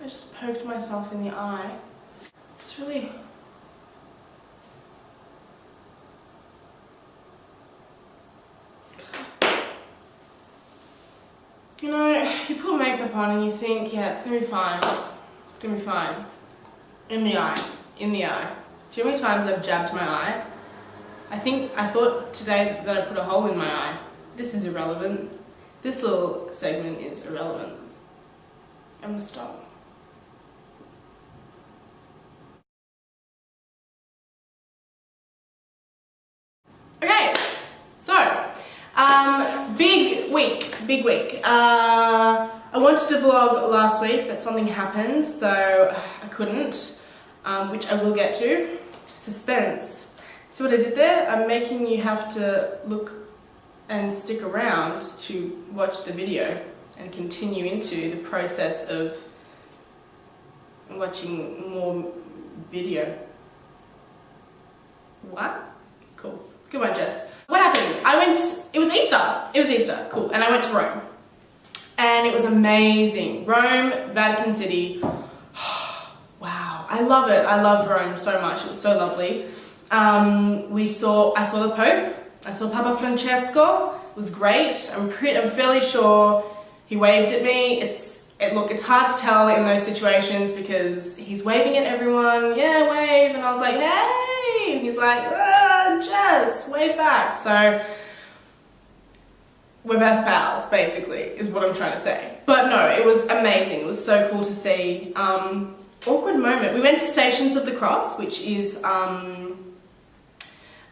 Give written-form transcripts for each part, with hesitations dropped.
I just poked myself in the eye. It's really... You know, you put makeup on and you think, yeah, it's gonna be fine. It's gonna be fine. In the eye. In the eye. Do you know how many times I've jabbed my eye? I thought today that I put a hole in my eye. This is irrelevant. This little segment is irrelevant. I'm gonna stop. Okay, so, big week. I wanted to vlog last week, but something happened, so I couldn't, which I will get to. Suspense. See what I did there? I'm making you have to look and stick around to watch the video and continue into the process of watching more video. What? Cool. Good one, Jess. What happened? It was Easter, cool. And I went to Rome. And it was amazing. Rome, Vatican City. Wow, I love it. I loved Rome so much. It was so lovely. I saw the Pope. I saw Papa Francesco. It was great. I'm fairly sure he waved at me. It's hard to tell in those situations because he's waving at everyone. Yeah, wave. And I was like, hey. And he's like, Jess, wave back. So we're best pals, basically, is what I'm trying to say. But no, it was amazing. It was so cool to see. Awkward moment. We went to Stations of the Cross, which is a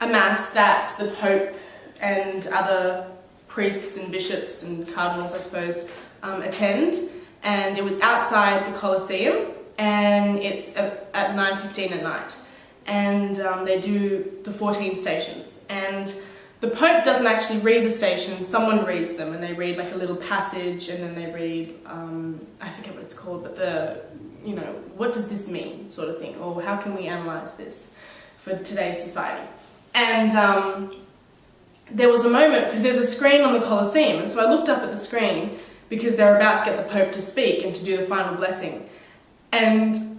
mass that the Pope and other priests and bishops and cardinals, I suppose, attend. And it was outside the Colosseum, and it's at 9:15 at night. And they do the 14 stations. And the Pope doesn't actually read the stations, someone reads them, and they read like a little passage, and then they read, I forget what it's called, but what does this mean, sort of thing, or how can we analyze this for today's society? And there was a moment, because there's a screen on the Colosseum, and so I looked up at the screen because they're about to get the Pope to speak and to do the final blessing. And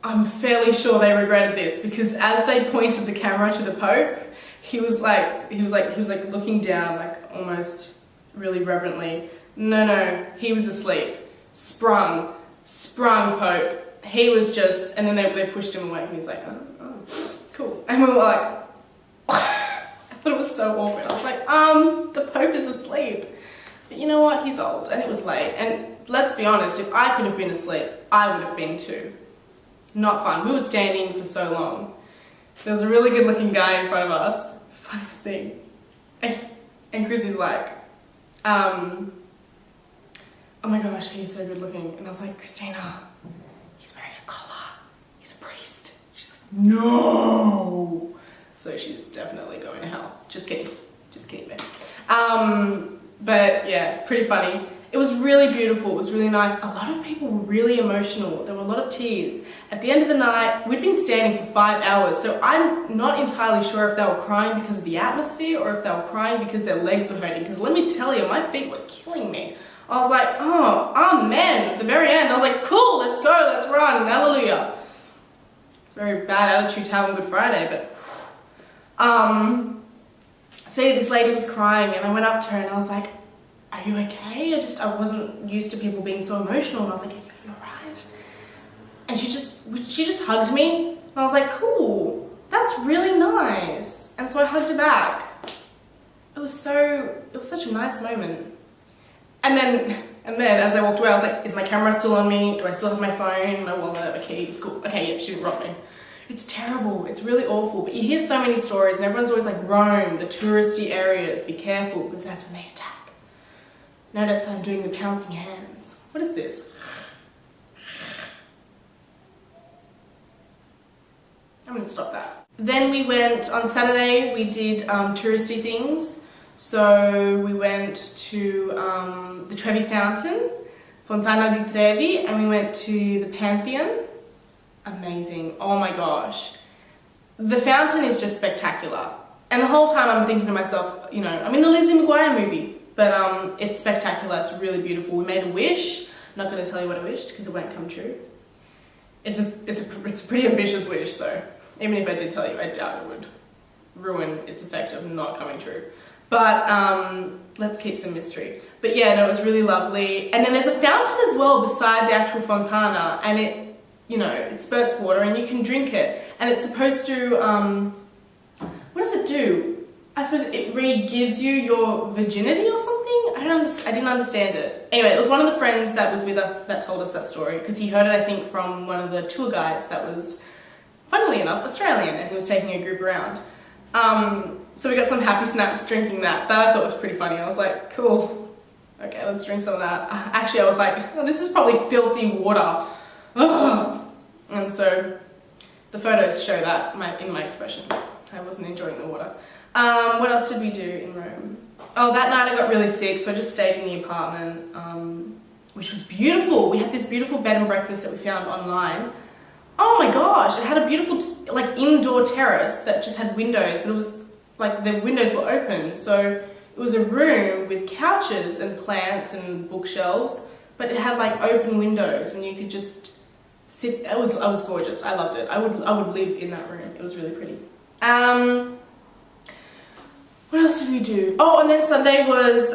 I'm fairly sure they regretted this, because as they pointed the camera to the Pope, he was like looking down, like almost really reverently. No, he was asleep. Sprung Pope. He was just, and then they pushed him away, and he's like, oh, cool. And we were like, I thought it was so awkward. I was like, the Pope is asleep. But you know what? He's old, and it was late. And let's be honest, if I could have been asleep, I would have been too. Not fun. We were standing for so long. There was a really good looking guy in front of us. Funniest thing. And Chrissy's like, oh my gosh, he's so good looking. And I was like, Christina, he's wearing a collar. He's a priest. She's like, no. So she's definitely going to hell. Just kidding, man. But yeah, pretty funny. It was really beautiful. It was really nice. A lot of people were really emotional. There were a lot of tears. At the end of the night, we'd been standing for 5 hours, so I'm not entirely sure if they were crying because of the atmosphere or if they were crying because their legs were hurting. Because let me tell you, my feet were killing me. I was like, oh, amen. At the very end, I was like, cool, let's go, let's run, hallelujah. It's a very bad attitude to have on Good Friday, but... So yeah, this lady was crying, and I went up to her and I was like, are you okay? I wasn't used to people being so emotional, and I was like, you're right. And she just hugged me, and I was like, cool, that's really nice. And so I hugged her back. It was such a nice moment. And then as I walked away, I was like, is my camera still on me? Do I still have my phone, my wallet, my keys? Cool. Okay, yeah, she didn't rob me. It's terrible. It's really awful. But you hear so many stories, and everyone's always like, Rome, the touristy areas, be careful, because that's when they attack. Notice I'm doing the pouncing hands. What is this? I'm gonna stop that. Then we went, on Saturday, we did touristy things. So we went to the Trevi Fountain, Fontana di Trevi, and we went to the Pantheon. Amazing. Oh my gosh. The fountain is just spectacular. And the whole time I'm thinking to myself, I'm in the Lizzie McGuire movie. But it's spectacular, it's really beautiful. We made a wish. I'm not going to tell you what I wished because it won't come true. it's a pretty ambitious wish, so even if I did tell you, I doubt it would ruin its effect of not coming true. But let's keep some mystery. But yeah, no, it was really lovely. And then there's a fountain as well beside the actual fontana, and it, you know, it spurts water and you can drink it. And it's supposed to, what does it do? I suppose it re-gives you your virginity or something? I didn't understand it. Anyway, it was one of the friends that was with us that told us that story, because he heard it, I think, from one of the tour guides that was, funnily enough, Australian, and he was taking a group around. So we got some happy snaps drinking that. That I thought was pretty funny. I was like, cool. Okay, let's drink some of that. Actually, I was like, oh, this is probably filthy water. Ugh. And so the photos show that in my expression. I wasn't enjoying the water. What else did we do in Rome? Oh, that night I got really sick, so I just stayed in the apartment, which was beautiful. We had this beautiful bed and breakfast that we found online. Oh my gosh, it had a beautiful like indoor terrace that just had windows, but it was like the windows were open, so it was a room with couches and plants and bookshelves, but it had like open windows and you could just sit. I was gorgeous. I loved it. I would live in that room. It was really pretty. What else did we do? Oh, and then Sunday was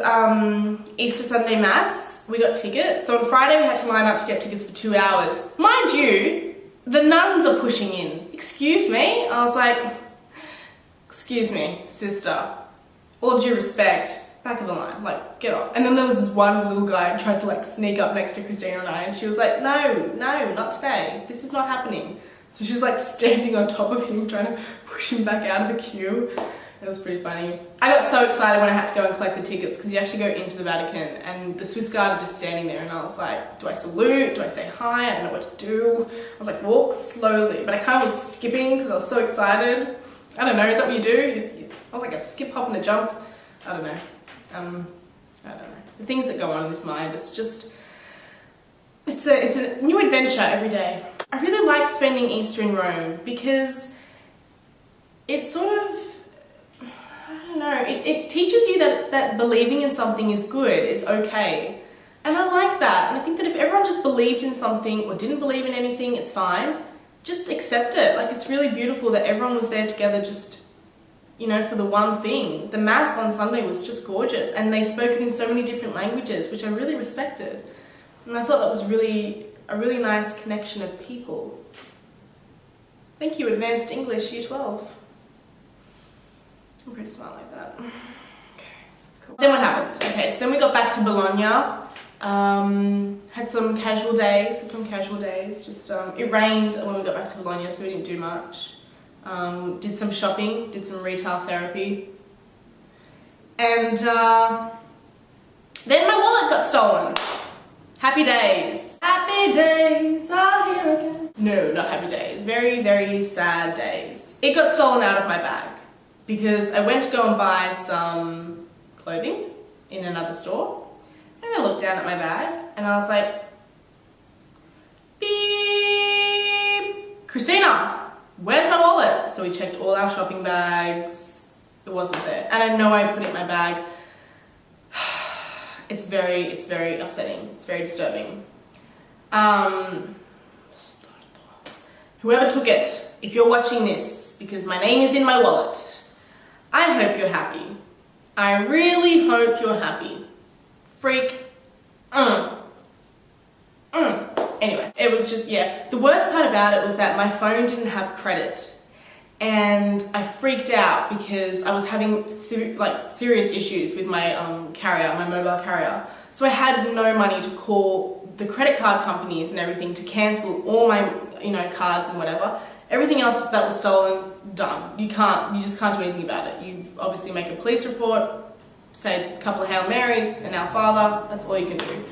Easter Sunday Mass. We got tickets. So on Friday we had to line up to get tickets for 2 hours. Mind you, the nuns are pushing in. Excuse me? I was like, excuse me, sister. All due respect, back of the line, like, get off. And then there was this one little guy who tried to like sneak up next to Christina and I, and she was like, no, not today. This is not happening. So she's like standing on top of him, trying to push him back out of the queue. It was pretty funny. I got so excited when I had to go and collect the tickets, because you actually go into the Vatican and the Swiss Guard are just standing there, and I was like, do I salute? Do I say hi? I don't know what to do. I was like, walk slowly, but I kind of was skipping because I was so excited. I don't know, is that what you do? I was like a skip, hop and a jump. I don't know. I don't know. The things that go on in this mind, it's a new adventure every day. I really like spending Easter in Rome because it's sort of, I don't know, it teaches you that believing in something is good, is okay. And I like that. And I think that if everyone just believed in something or didn't believe in anything, it's fine. Just accept it. Like, it's really beautiful that everyone was there together just, you know, for the one thing. The Mass on Sunday was just gorgeous, and they spoke it in so many different languages, which I really respected. And I thought that was a really nice connection of people. Thank you, Advanced English Year 12. I'm pretty smart like that. Okay, cool. Then what happened? Okay, so then we got back to Bologna. Had some casual days. Just it rained when we got back to Bologna, so we didn't do much. Did some shopping, did some retail therapy, and then my wallet got stolen. Happy days. Happy days are here again. No, not happy days. Very, very sad days. It got stolen out of my bag because I went to go and buy some clothing in another store, and I looked down at my bag and I was like, beep, Christina, where's my wallet? So we checked all our shopping bags. It wasn't there. And I know I put it in my bag. It's very upsetting. It's very disturbing. Whoever took it, if you're watching this, because my name is in my wallet, I hope you're happy. I really hope you're happy. Freak. Anyway, it was just, yeah. The worst part about it was that my phone didn't have credit. And I freaked out because I was having serious issues with my carrier, my mobile carrier. So I had no money to call the credit card companies and everything to cancel all my, cards and whatever. Everything else that was stolen, done. You just can't do anything about it. You obviously make a police report, say a couple of Hail Marys and Our Father. That's all you can do.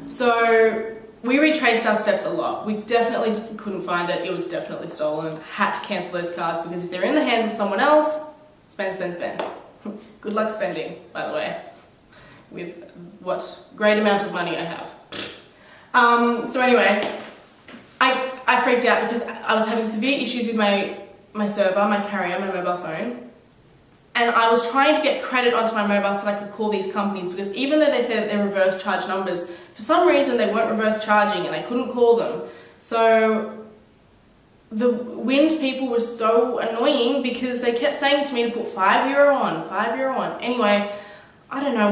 So we retraced our steps a lot. We definitely couldn't find it. It was definitely stolen. Had to cancel those cards because if they're in the hands of someone else, spend. Good luck spending, by the way, with what great amount of money I have. So anyway, I freaked out because I was having severe issues with my server, my carrier, my mobile phone. And I was trying to get credit onto my mobile so that I could call these companies, because even though they said that they're reverse charge numbers, for some reason they weren't reverse charging and I couldn't call them. So the Wind people were so annoying because they kept saying to me to put €5 on, €5 on. Anyway, I don't know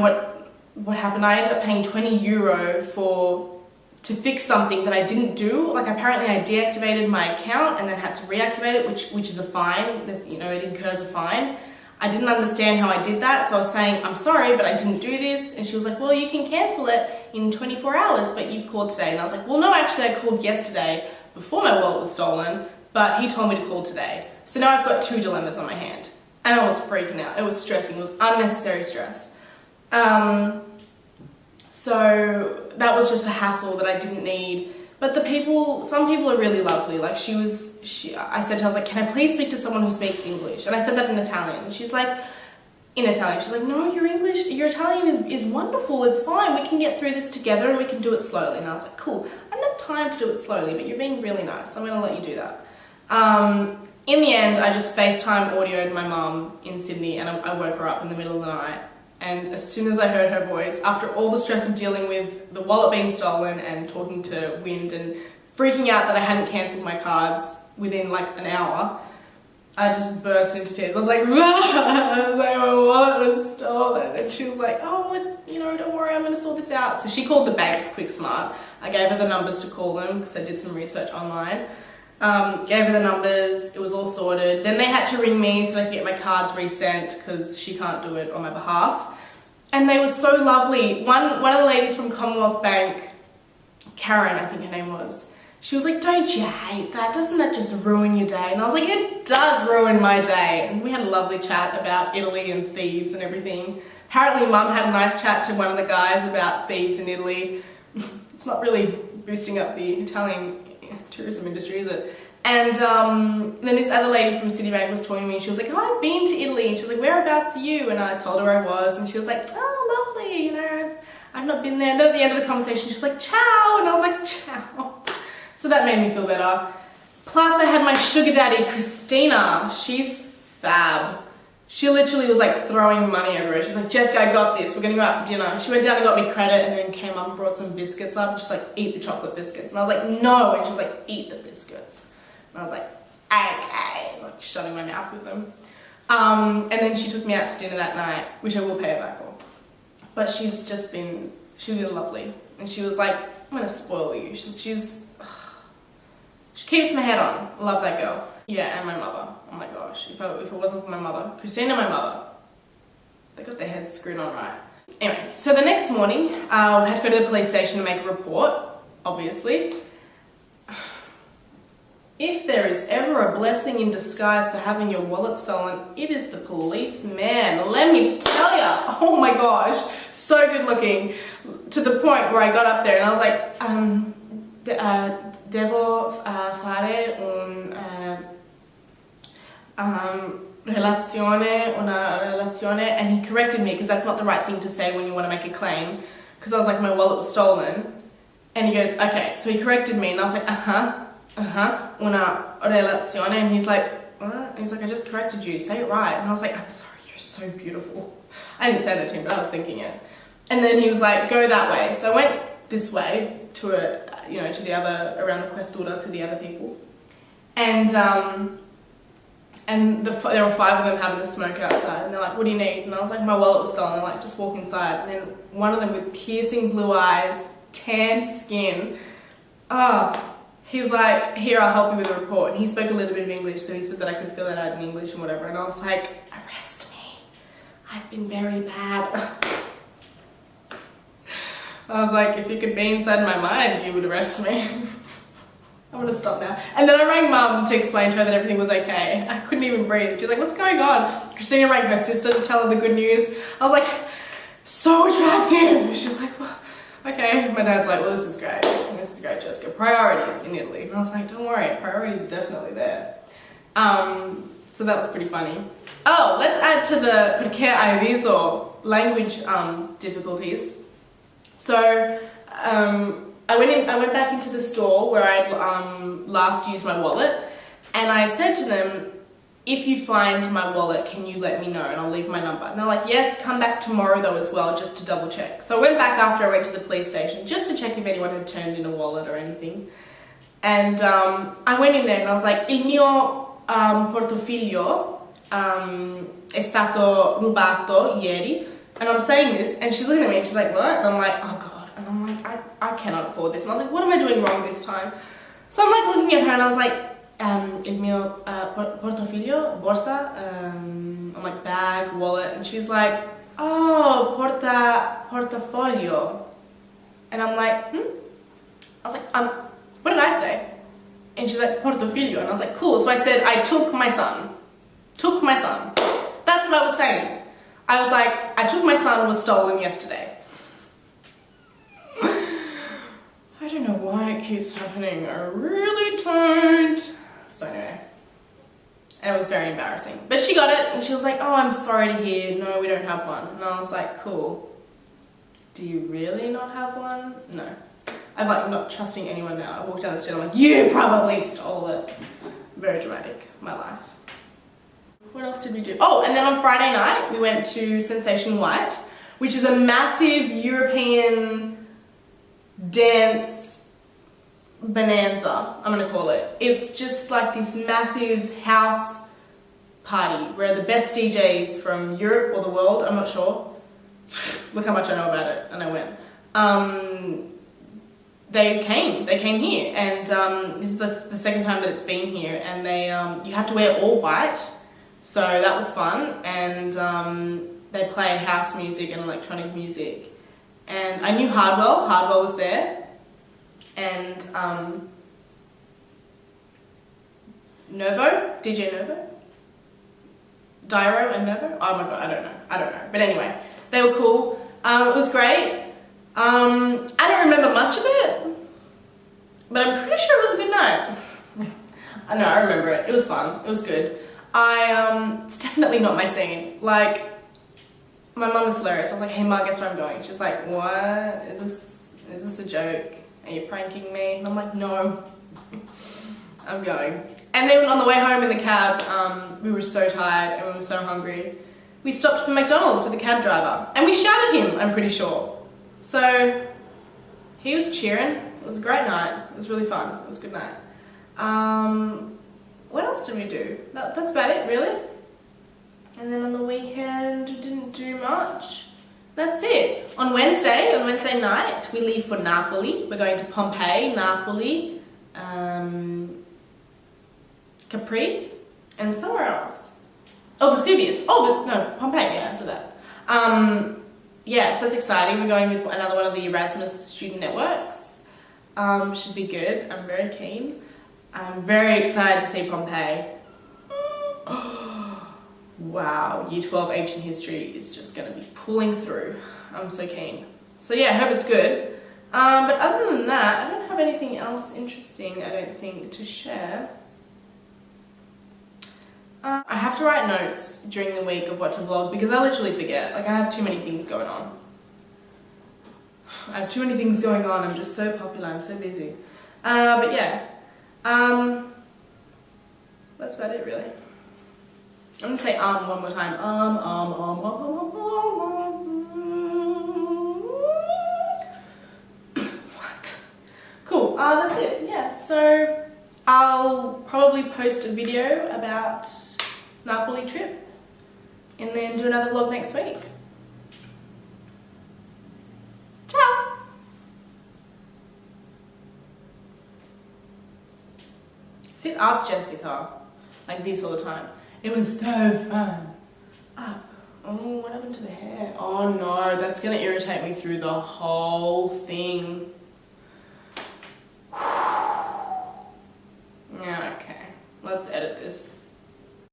what happened. I ended up paying €20 to fix something that I didn't do. Like, apparently I deactivated my account and then had to reactivate it, which is a fine. You know, it incurs a fine. I didn't understand how I did that, so I was saying, I'm sorry, but I didn't do this. And she was like, well, you can cancel it in 24 hours, but you've called today. And I was like, well, no, actually I called yesterday before my wallet was stolen, but he told me to call today. So now I've got two dilemmas on my hand. And I was freaking out. It was stressing. It was unnecessary stress. So that was just a hassle that I didn't need. But some people are really lovely. Like, I said to her, I was like, can I please speak to someone who speaks English? And I said that in Italian. And she's like, no, your Italian is wonderful. It's fine. We can get through this together and we can do it slowly. And I was like, cool. I don't have time to do it slowly, but you're being really nice. I'm going to let you do that. In the end, I just FaceTime audioed my mum in Sydney, and I woke her up in the middle of the night. And as soon as I heard her voice, after all the stress of dealing with the wallet being stolen and talking to Wind and freaking out that I hadn't cancelled my cards within like an hour, I just burst into tears. I was like, my wallet was stolen. And she was like, oh, don't worry, I'm going to sort this out. So she called the banks QuickSmart. I gave her the numbers to call them because I did some research online. Gave her the numbers, it was all sorted. Then they had to ring me so I could get my cards resent because she can't do it on my behalf. And they were so lovely. One of the ladies from Commonwealth Bank, Karen, I think her name was, she was like, don't you hate that? Doesn't that just ruin your day? And I was like, it does ruin my day. And we had a lovely chat about Italy and thieves and everything. Apparently Mum had a nice chat to one of the guys about thieves in Italy. It's not really boosting up the Italian tourism industry, is it? And then this other lady from Citibank was talking to me. She was like, I've been to Italy. And she was like, whereabouts are you? And I told her I was. And she was like, oh, lovely, I've not been there. And then at the end of the conversation, she was like, ciao. And I was like, ciao. So that made me feel better. Plus, I had my sugar daddy, Christina. She's fab. She literally was like throwing money over it. She's like, Jessica, I got this. We're going to go out for dinner. She went down and got me credit and then came up and brought some biscuits up. And she's like, eat the chocolate biscuits. And I was like, no. And she was like, eat the biscuits. And I was like, okay. Like shutting my mouth with them. And then she took me out to dinner that night, which I will pay her back for. But she's been lovely. And she was like, I'm going to spoil you. She keeps my head on. Love that girl. Yeah, and my mother. Oh my gosh. If it wasn't for my mother, Christine and my mother, they got their heads screwed on right. Anyway, so the next morning, we had to go to the police station to make a report, obviously. If there is ever a blessing in disguise for having your wallet stolen, it is the policeman. Let me tell ya. Oh my gosh. So good looking. To the point where I got up there and I was like, devo fare una relazione, and he corrected me because that's not the right thing to say when you want to make a claim, because I was like, my wallet was stolen, and he goes, okay, so he corrected me and I was like, una relazione, and he's like, what? He's like, I just corrected you, say it right. And I was like, I'm sorry, you're so beautiful. I didn't say that to him, but I was thinking it. And then he was like, go that way. So I went this way to to the other, around the Questura, to the other people. And there were 5 of them having a smoke outside, and they're like, what do you need? And I was like, my wallet was stolen. They're like, just walk inside. And then one of them with piercing blue eyes, tan skin, he's like, here, I'll help you with a report. And he spoke a little bit of English, so he said that I could fill it out in English and whatever. And I was like, arrest me. I've been very bad. I was like, if you could be inside my mind, you would arrest me. I'm gonna stop now. And then I rang Mum to explain to her that everything was okay. I couldn't even breathe. She's like, what's going on? Christina rang her sister to tell her the good news. I was like, so attractive. She's like, well, okay. My dad's like, well, this is great. This is great, Jessica. Priorities in Italy. And I was like, don't worry, priorities are definitely there. So that was pretty funny. Oh, let's add to the perché hai riso language difficulties. So, I went back into the store where I'd last used my wallet, and I said to them, if you find my wallet, can you let me know, and I'll leave my number. And they're like, yes, come back tomorrow though as well, just to double check. So I went back after I went to the police station, just to check if anyone had turned in a wallet or anything. And I went in there and I was like, il mio portafoglio è stato rubato ieri. And I'm saying this, and she's looking at me and she's like, what? And I'm like, oh God. And I'm like, I cannot afford this. And I was like, what am I doing wrong this time? So I'm like looking at her and I was like, il mio portafoglio, borsa, I'm like, bag, wallet. And she's like, oh, portafoglio. And I'm like, I was like, what did I say? And she's like, portafoglio. And I was like, cool. So I said, I took my son. Took my son. That's what I was saying. I was like, I took my son, was stolen yesterday. I don't know why it keeps happening. I really don't. So anyway, it was very embarrassing. But she got it and she was like, oh, I'm sorry to hear. No, we don't have one. And I was like, cool. Do you really not have one? No. I'm like not trusting anyone now. I walked down the street, I'm like, you probably stole it. Very dramatic, my life. What else did we do? Oh, and then on Friday night, we went to Sensation White, which is a massive European dance bonanza, I'm gonna call it. It's just like this massive house party where the best DJs from Europe or the world, I'm not sure. Look how much I know about it, and I went. They came here, and this is the second time that it's been here, and they you have to wear all white, so that was fun, and they play house music and electronic music, and I knew Hardwell was there, and Nervo, DJ Nervo, Dyro and Nervo, oh my god, I don't know, but anyway, they were cool, it was great. I don't remember much of it, but I'm pretty sure it was a good night. I know, I remember it. It was fun. It was good. It's definitely not my scene. Like, my mum was hilarious. I was like, hey Ma, guess where I'm going? She's like, what? Is this a joke? Are you pranking me? And I'm like, no, I'm going. And then on the way home in the cab, we were so tired and we were so hungry. We stopped for McDonald's with the cab driver and we shouted him, I'm pretty sure. So he was cheering. It was a great night. It was really fun. It was a good night. What else did we do? That's about it, really. And then on the weekend, didn't do much. That's it. On Wednesday night, we leave for Napoli. We're going to Pompeii, Napoli, Capri, and somewhere else. Oh, Vesuvius. Oh, no, Pompeii. Yeah, answer that. Yeah, so that's exciting. We're going with another one of the Erasmus student networks. Should be good. I'm very keen. I'm very excited to see Pompeii. Wow, Year 12 Ancient History is just going to be pulling through. I'm so keen. So yeah, I hope it's good. But other than that, I don't have anything else interesting, I don't think, to share. I have to write notes during the week of what to vlog because I literally forget. Like, I have too many things going on. I'm just so popular, I'm so busy. But yeah. That's about it, really. I'm gonna say one more time. What? Cool. That's it. Yeah. So I'll probably post a video about Napoli trip and then do another vlog next week. Ciao! Sit up, Jessica. Like this all the time. It was so fun. Up. Oh, what happened to the hair? Oh no, that's gonna irritate me through the whole thing. Yeah, okay. Let's edit this.